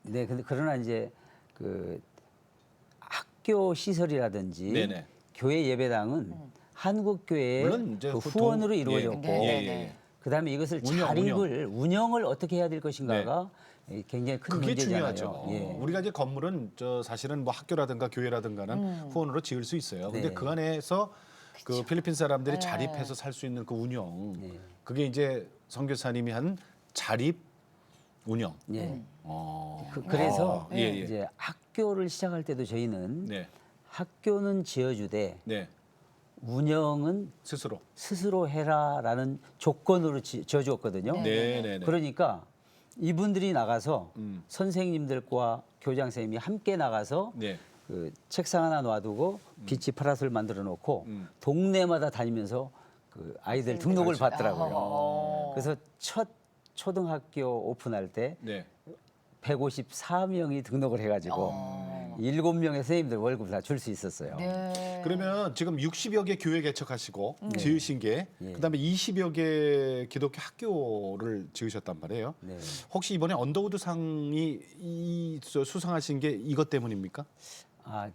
네, 근데 그러나 이제 그 학교 시설이라든지 네네. 교회 예배당은 한국 교회의 물론 이제 그 그 후원으로 동- 이루어졌고 네, 네, 예, 네. 그다음에 이것을 운영. 운영을 어떻게 해야 될 것인가가 굉장히 큰 그게 문제잖아요. 중요하죠. 예. 우리가 이제 건물은 사실은 뭐 학교라든가 교회라든가는 후원으로 지을 수 있어요. 근데 네. 그 안에서 그 필리핀 사람들이 네. 자립해서 살 수 있는 그 운영, 네. 그게 이제 선교사님이 한 자립 운영. 예. 어. 그래서 예, 예. 이제 학교를 시작할 때도 저희는 네, 학교는 지어주되 네, 운영은 스스로. 스스로 해라라는 조건으로 지어주었거든요. 네, 네, 네. 그러니까 이분들이 나가서 음. 선생님들과 교장 선생님이 함께 나가서 네, 그 책상 하나 놔두고 비치 파라솔 만들어 놓고 음. 동네마다 다니면서 그 아이들 등록을 받더라고요. 어. 그래서 첫 초등학교 오픈할 때 네. 154명이 등록을 해가지고 7명의 선생님들 월급을 다 줄 수 있었어요. 네. 그러면 지금 60여 개 교회 개척하시고 지으신 게 예. 그다음에 20여 개 기독교 학교를 지으셨단 말이에요. 네. 혹시 이번에 언더우드 상이 수상하신 게 이것 때문입니까? 아,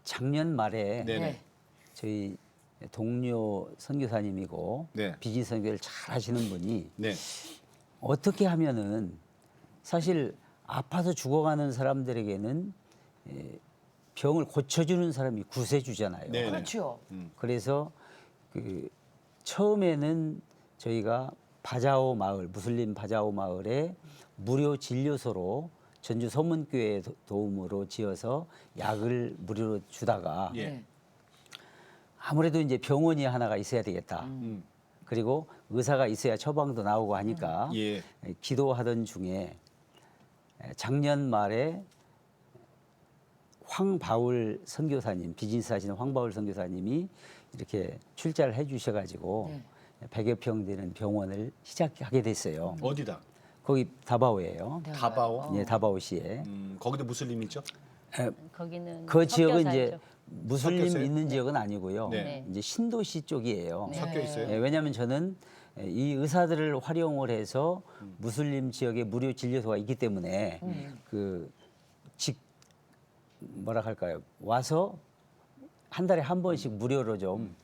작년 말에 네네. 네. 저희 동료 선교사님이고 네. 비즈니스 선교를 잘 하시는 분이 네. 어떻게 하면은 사실 아파서 죽어가는 사람들에게는 병을 고쳐주는 사람이 구세주잖아요. 네. 그렇죠. 그래서 그 처음에는 저희가 바자오 마을 무슬림 바자오 마을에 무료 진료소로 전주 서문교회 도움으로 지어서 약을 무료로 주다가 예. 네. 아무래도 이제 병원이 하나가 있어야 되겠다. 음. 그리고 의사가 있어야 처방도 나오고 하니까 예. 기도하던 중에 작년 말에 황바울 선교사님 비즈니스 하시는 황바울 선교사님이 이렇게 출자를 해주셔가지고 네. 100여 평 되는 병원을 시작하게 됐어요. 어디다? 거기 다바오예요. 네. 다바오. 예, 다바오시에. 거기도 무슬림이죠? 거기는 그 지역은 섞여 이제 살죠. 무슬림 섞였어요? 있는 지역은 아니고요. 네. 이제 신도시 쪽이에요. 네. 섞여 있어요. 예, 왜냐하면 저는 이 의사들을 활용을 해서 음. 무슬림 지역에 무료 진료소가 있기 때문에 뭐라 할까요? 와서 한 달에 한 번씩 무료로 좀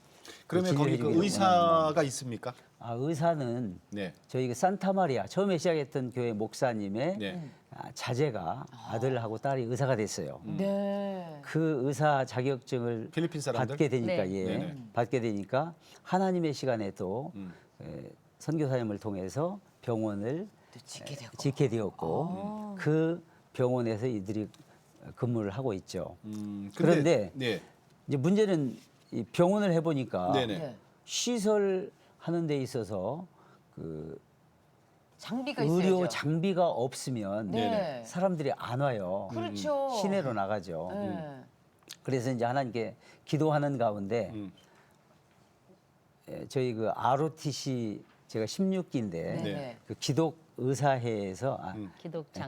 그러면 거기 그 진료해주기를 원하는 의사가 있습니까? 의사는 네. 저희 그 산타마리아 처음에 시작했던 교회 목사님의 네. 자제가 아들하고 딸이 의사가 됐어요. 네. 그 의사 자격증을 필리핀 사람들? 받게 되니까 네. 예, 네네. 받게 되니까 하나님의 시간에 또 음. 선교사님을 통해서 병원을 또 짓게 되고. 짓게 되었고 그 병원에서 이들이 근무를 하고 있죠. 그런데 네. 이제 문제는 이 병원을 해보니까 네네. 네. 시설 하는 데 있어서 그 장비가 의료 있어야죠. 장비가 없으면 네. 사람들이 안 와요. 그렇죠. 시내로 나가죠. 네. 그래서 이제 하나님께 기도하는 가운데 음. 저희 그 ROTC 제가 16기인데 네. 그 기독 의사회에서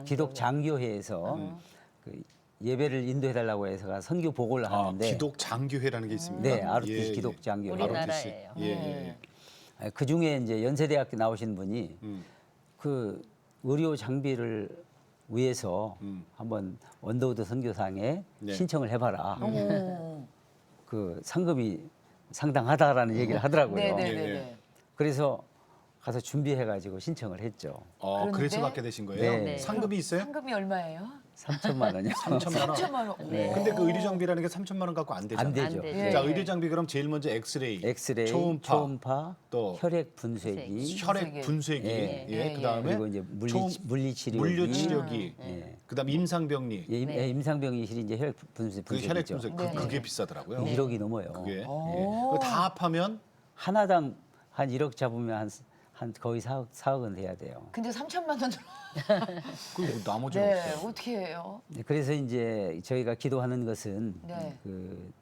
기독 장교회에서 그 예배를 인도해 달라고 해서 선교 보고를 하는데 기독 장교회라는 게 있습니다. 네, ROTC 기독 장교회. 우리나라예요. 예, 예. 그 중에 이제 연세대학교 나오신 분이 음. 그 의료 장비를 위해서 한번 원더우드 선교상에 네. 신청을 해봐라. 오. 그 상금이 상당하다라는 얘기를 하더라고요. 네네네. 그래서 가서 준비해가지고 신청을 했죠. 그래서 그런데? 받게 되신 거예요? 네. 네. 상금이 있어요? 상금이 얼마예요? 3천만 원이요. 3천만 원. 3천만 원. 네. 근데 그 의료 장비라는 게 3천만 원 갖고 안 되잖아요. 안 되죠. 안 되죠. 예. 자, 의료 장비 그럼 제일 먼저 엑스레이, 초음파, 또 혈액 분쇄기, 혈액 분쇄기, 예. 예, 그다음에 그리고 이제 물리치료기, 물리치료기, 그다음 임상병리, 예, 네. 임상병리실이 이제 혈액 그 혈액 분쇄기죠. 분쇄 네. 그게 비싸더라고요. 1억이 넘어요. 그게 오. 그거 다 합하면 하나당 한 1억 잡으면 한 거의 4억은 돼야 돼요. 근데 3천만 원. 그 나머지는 네, 없어요. 어떻게 해요? 네, 그래서 이제 저희가 기도하는 것은 네. 그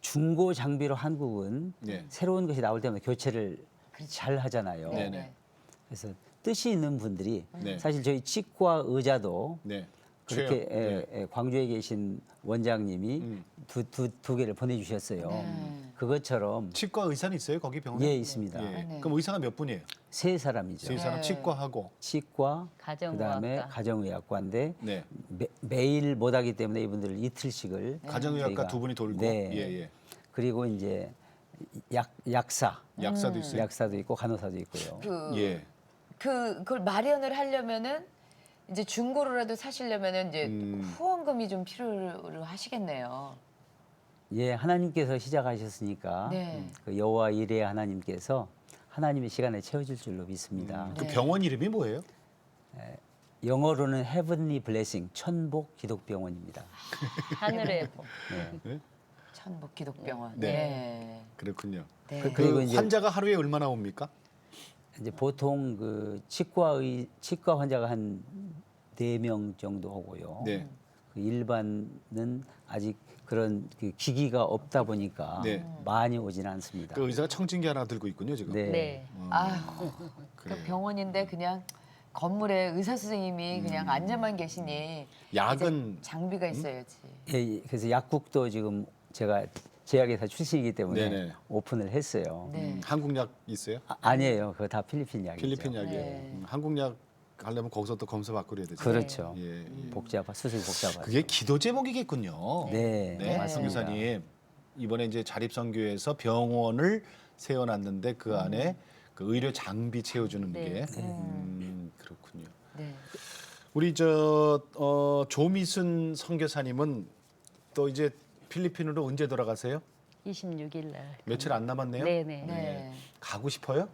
중고 장비로 한국은 네. 새로운 것이 나올 때마다 교체를 잘 하잖아요. 네, 네네. 네. 그래서 뜻이 있는 분들이 네. 사실 저희 치과 의자도 네. 그렇게 최영. 네. 광주에 계신 원장님이 음. 두 개를 보내주셨어요. 네. 그것처럼 치과 의사는 있어요 거기 병원에? 예 있습니다. 예. 네. 그럼 의사가 몇 분이에요? 세 사람이죠. 세 사람 네. 치과하고. 치과, 가정의학과. 그다음에 가정의학과인데 네. 매일 못하기 때문에 이분들 이틀씩을 가정의학과 저희가- 두 분이 돌고. 네. 예, 예. 그리고 이제 약사, 약사도 있어요. 약사도 있고 간호사도 있고요. 예. 그걸 마련을 하려면은 이제 중고로라도 사시려면은 이제 후원금이 좀 필요를 하시겠네요. 예, 하나님께서 시작하셨으니까 네. 그 여호와 이레 하나님께서 하나님의 시간에 채워줄 줄로 믿습니다. 그 네. 병원 이름이 뭐예요? 영어로는 Heavenly Blessing, 천복 기독병원입니다. 하늘의 복. 네. 천복 기독병원. 네. 네. 그렇군요. 네. 그리고 그 이제- 환자가 하루에 얼마나 옵니까? 이제 보통 그 치과 환자가 한 4명 정도 오고요. 네. 그 일반은 아직 그런 그 기기가 없다 보니까 네. 많이 오지는 않습니다. 그 의사가 청진기 하나 들고 있군요 지금. 네. 네. 아유, 그래요. 그 병원인데 그냥 건물에 의사 선생님이 그냥 앉아만 계시니 약은 이제 장비가 있어야지. 예, 그래서 약국도 지금 제가 제약회사 출신이기 때문에 네네. 오픈을 했어요. 네. 한국 약 있어요? 아니에요. 그거 다 필리핀 약이죠. 필리핀 약이에요. 네. 한국 약 하려면 거기서 또 검사 받고 그래야 되죠. 그렇죠. 예, 예. 수술 복잡하죠. 그게 기도 제목이겠군요. 네, 네, 맞습니다. 선교사님 이번에 이제 자립선교에서 병원을 세워놨는데 그 안에 그 의료 장비 채워주는 네. 게 그렇군요. 네. 우리 조미순 선교사님은 또 이제 필리핀으로 언제 돌아가세요? 26일 날. 며칠 안 남았네요. 네네. 네. 가고 싶어요?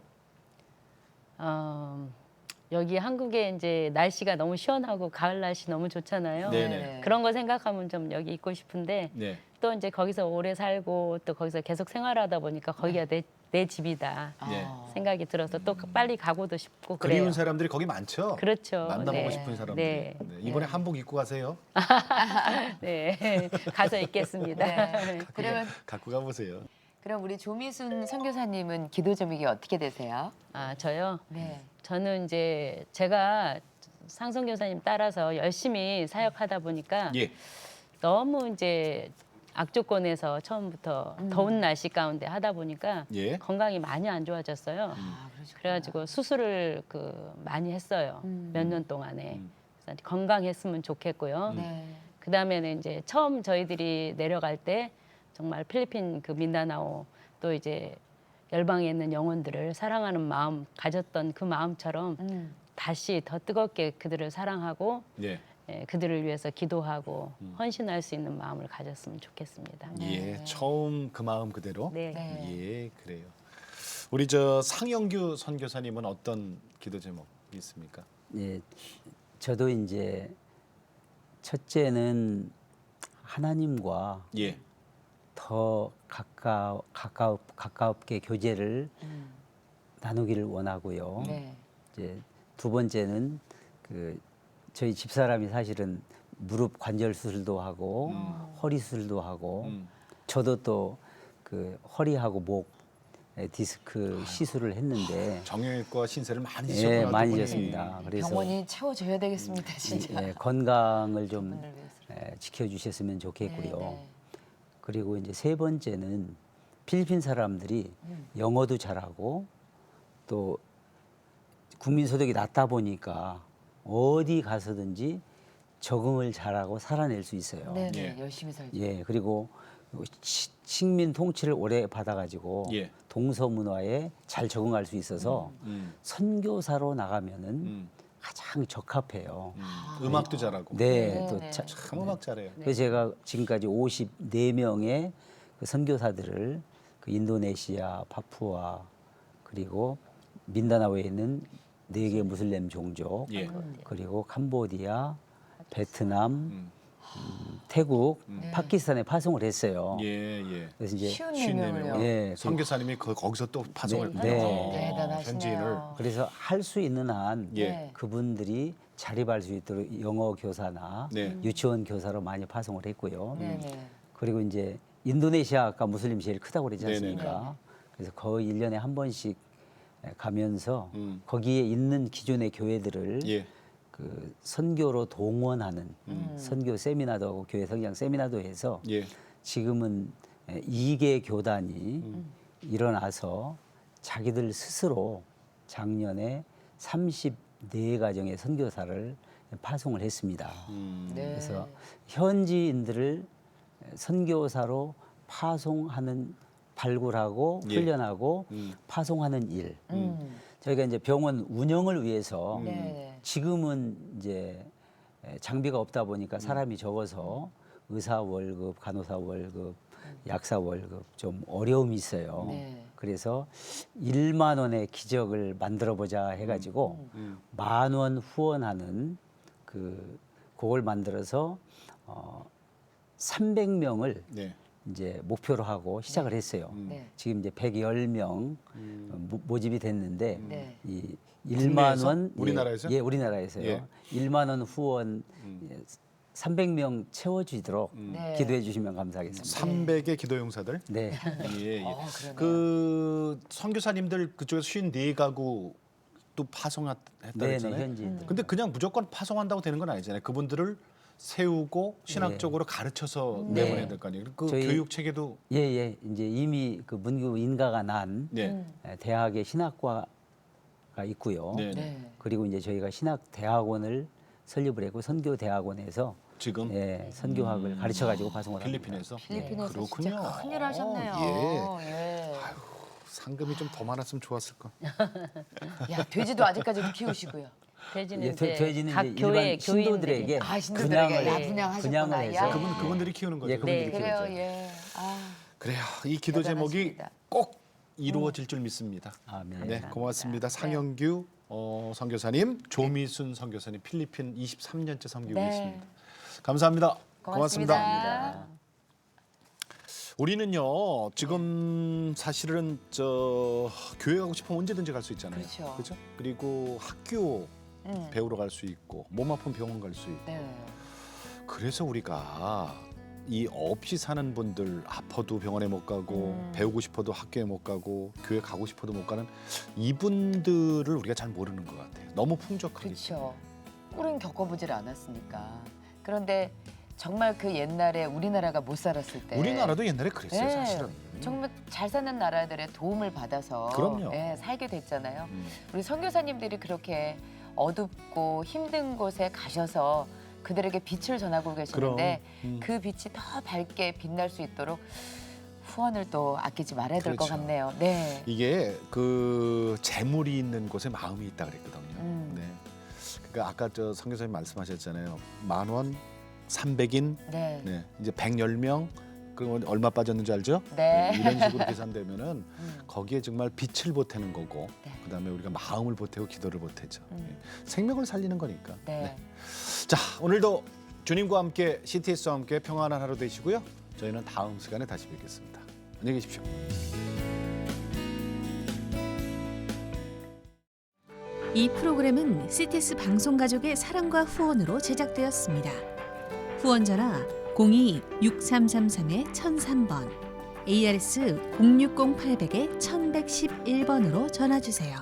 여기 한국에 이제 날씨가 너무 시원하고 가을 날씨 너무 좋잖아요. 네네. 그런 거 생각하면 좀 여기 있고 싶은데 네. 또 이제 거기서 오래 살고 또 거기서 계속 생활하다 보니까 거기가 내 집이다 네. 생각이 들어서 또 빨리 가고도 싶고 그래요. 그리운 사람들이 거기 많죠. 그렇죠. 만나보고 네. 싶은 사람들이. 네. 네. 이번에 한복 입고 가세요. 네. 가서 있겠습니다. 네. 그러면 갖고 가보세요. 그럼 우리 조미순 선교사님은 기도 제목이 어떻게 되세요? 아, 저요? 네. 저는 이제 제가 상성 교사님 따라서 열심히 사역하다 보니까 예. 너무 이제 악조건에서 처음부터 더운 날씨 가운데 하다 보니까 예. 건강이 많이 안 좋아졌어요. 아, 그러시구나. 그래가지고 수술을 많이 했어요. 몇 년 동안에. 그래서 건강했으면 좋겠고요. 네. 그 다음에는 이제 처음 저희들이 내려갈 때 정말 필리핀 그 민다나오 또 이제 열방에 있는 영혼들을 사랑하는 마음 가졌던 그 마음처럼 다시 더 뜨겁게 그들을 사랑하고 예. 그들을 위해서 기도하고 헌신할 수 있는 마음을 가졌으면 좋겠습니다. 예. 처음 그 마음 그대로. 네. 네. 예, 그래요. 우리 상영규 선교사님은 어떤 기도 제목이 있습니까? 예, 저도 이제 첫째는 하나님과 예. 더 가깝게 교제를 나누기를 원하고요. 네. 이제 두 번째는 그 저희 집사람이 사실은 무릎 관절 수술도 하고 허리 수술도 하고 저도 또 그 허리하고 목 디스크 시술을 했는데 정형외과 신세를 많이 예, 지셨구나. 많이 두 분이. 졌습니다. 그래서 병원이 채워줘야 되겠습니다, 진짜. 예, 건강을 좀 그분을 위해서. 지켜주셨으면 좋겠고요. 네, 네. 그리고 이제 세 번째는 필리핀 사람들이 영어도 잘하고 또 국민소득이 낮다 보니까 어디 가서든지 적응을 잘하고 살아낼 수 있어요. 네, 네. 예. 열심히 살죠. 예, 그리고 식민 통치를 오래 받아가지고 예. 동서 문화에 잘 적응할 수 있어서 음. 선교사로 나가면은 가장 적합해요. 음악도 잘하고. 네, 네, 또 네. 참 음악 잘해요. 그래서 제가 지금까지 54명의 그 선교사들을 그 인도네시아, 파푸아 그리고 민다나오에 있는 4개 무슬림 종족 예. 그리고 캄보디아, 베트남, 음. 태국, 파키스탄에 파송을 했어요. 예, 예. 그래서 이제 쉬운 쉬운 내용을요. 예, 선교사님이 거기서 또 파송을 네. 했군요. 네. 대단하시네요. 현지인을. 그래서 할 수 있는 한 예. 그분들이 자립할 수 있도록 영어 교사나 네. 유치원 교사로 많이 파송을 했고요. 네네. 그리고 이제 인도네시아가 무슬림이 제일 크다고 그러지 네네네. 않습니까? 그래서 거의 1년에 한 번씩 가면서 거기에 있는 기존의 교회들을 예. 그 선교로 동원하는 선교 세미나도 하고 교회 성장 세미나도 해서 예. 지금은 2개 교단이 일어나서 자기들 스스로 작년에 34가정의 선교사를 파송을 했습니다. 네. 그래서 현지인들을 선교사로 파송하는 발굴하고 예. 훈련하고 파송하는 일. 저희가 이제 병원 운영을 위해서 네. 지금은 이제 장비가 없다 보니까 사람이 적어서 의사 월급, 간호사 월급, 약사 월급 좀 어려움이 있어요. 네. 그래서 1만 원의 기적을 만들어 보자 해가지고 10,000원 후원하는 그걸 만들어서 300명을 네. 이제 목표로 하고 시작을 했어요. 네. 지금 이제 110명 모집이 됐는데 네. 이 국내에서? 1만 원 우리나라에서요? 예, 우리나라에서요. 예. 1만 원 후원 300명 채워주도록 네. 기도해 주시면 감사하겠습니다. 300의 기도용사들. 네. 예, 예. 그러네요. 그 선교사님들 그쪽에서 54가구 또 파송했다 네, 그랬잖아요. 현지인들. 근데 그냥 무조건 파송한다고 되는 건 아니잖아요. 그분들을 세우고 네. 신학적으로 가르쳐서 네. 내보내야 될 거 아니에요. 그 저희- 교육 체계도 예, 예. 이제 이미 그 문교 인가가 난 네. 대학의 신학과가 있고요. 네. 네. 네. 그리고 이제 저희가 신학 대학원을 설립을 했고 선교 대학원에서 지금 예, 선교학을 가르쳐 가지고 파송을 합니다. 필리핀에서 필리핀에서 그렇군요. 진짜 큰일 하셨네요. 예. 예. 상금이 좀 더 많았으면 좋았을 걸. 야, 돼지도 아직까지도 키우시고요. 돼지는 예, 이제 돼지는 각 이제 교회 일반 신도들에게 아, 신도들에게 분양을 분양하셨구나. 분양을 해서 야. 그분들이 키우는 거죠. 예, 그분들이 네. 그래요, 키우죠. 예. 아, 그래요. 이 기도 제목이 대단하십니다. 꼭 이루어질 줄 믿습니다. 아멘. 네, 고맙습니다. 상영규 선교사님, 조미순 선교사님, 필리핀 23년째 섬기고 네. 있습니다. 감사합니다. 고맙습니다. 우리는요 지금 사실은 교회 가고 싶으면 언제든지 갈 수 있잖아요. 그렇죠. 그리고 학교 배우러 갈 수 있고 몸 아픈 병원 갈 수 있고. 네. 그래서 우리가 이 없이 사는 분들 아파도 병원에 못 가고 배우고 싶어도 학교에 못 가고 교회 가고 싶어도 못 가는 이분들을 우리가 잘 모르는 것 같아요. 너무 풍족하기 그렇죠. 우린 겪어보질 않았으니까. 그런데 정말 그 옛날에 우리나라가 못 살았을 때 우리나라도 옛날에 그랬어요, 네, 사실은. 정말 잘 사는 나라들의 도움을 받아서 그럼요. 예, 살게 됐잖아요. 우리 선교사님들이 그렇게 어둡고 힘든 곳에 가셔서 그들에게 빛을 전하고 계시는데 그럼, 그 빛이 더 밝게 빛날 수 있도록 후원을 또 아끼지 말아야 될 것 그렇죠. 같네요. 네. 이게 그 재물이 있는 곳에 마음이 있다 그랬거든요. 네. 그러니까 아까 선교사님 말씀하셨잖아요. 10,000원, 300인, 네. 네. 이제 110명. 그러면 얼마 빠졌는지 알죠? 네. 이런 식으로 계산되면은 거기에 정말 빛을 보태는 거고, 네. 그다음에 우리가 마음을 보태고 기도를 보태죠. 네. 생명을 살리는 거니까. 네. 자, 오늘도 주님과 함께 CTS와 함께 평안한 하루 되시고요. 저희는 다음 시간에 다시 뵙겠습니다. 안녕히 계십시오. 이 프로그램은 CTS 방송가족의 사랑과 후원으로 제작되었습니다. 후원 전화 02-6333-1003번, ARS 060-800-1111번으로 전화 주세요.